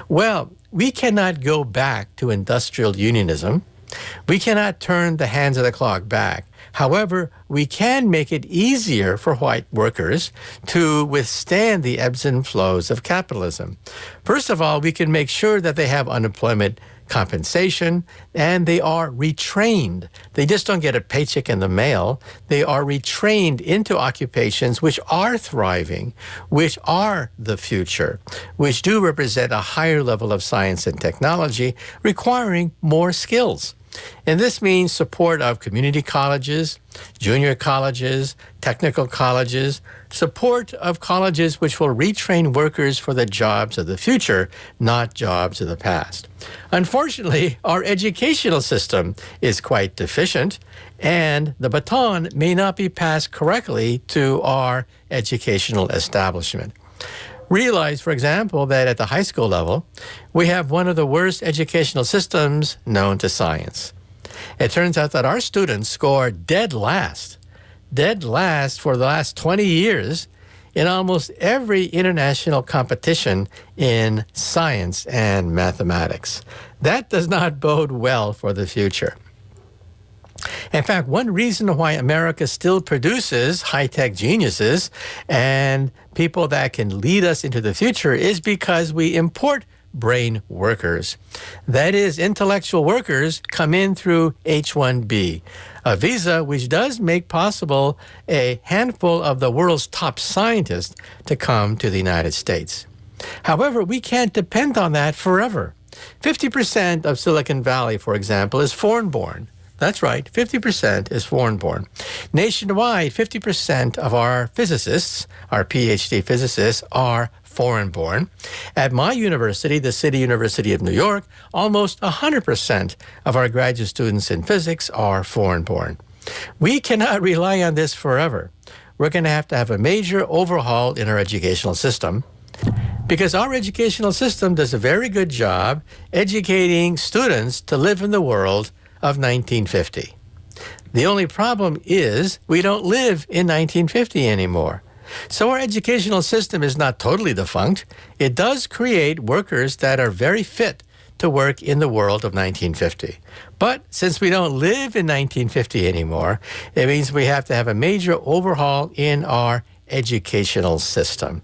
Well, we cannot go back to industrial unionism. We cannot turn the hands of the clock back. However, we can make it easier for white workers to withstand the ebbs and flows of capitalism. First of all, we can make sure that they have unemployment compensation and they are retrained. They just don't get a paycheck in the mail. They are retrained into occupations which are thriving, which are the future, which do represent a higher level of science and technology, requiring more skills. And this means support of community colleges, junior colleges, technical colleges, support of colleges which will retrain workers for the jobs of the future, not jobs of the past. Unfortunately, our educational system is quite deficient, and the baton may not be passed correctly to our educational establishment. Realize, for example, that at the high school level, we have one of the worst educational systems known to science. It turns out that our students score dead last for the last 20 years in almost every international competition in science and mathematics. That does not bode well for the future. In fact, one reason why America still produces high-tech geniuses and people that can lead us into the future is because we import brain workers. That is, intellectual workers come in through H-1B, a visa which does make possible a handful of the world's top scientists to come to the United States. However, we can't depend on that forever. 50% of Silicon Valley, for example, is foreign-born. That's right, 50% is foreign-born. Nationwide, 50% of our physicists, our PhD physicists, are foreign-born. At my university, the City University of New York, almost 100% of our graduate students in physics are foreign-born. We cannot rely on this forever. We're going to have a major overhaul in our educational system, because our educational system does a very good job educating students to live in the world of 1950. The only problem is we don't live in 1950 anymore. So our educational system is not totally defunct. It does create workers that are very fit to work in the world of 1950. But since we don't live in 1950 anymore, it means we have to have a major overhaul in our educational system.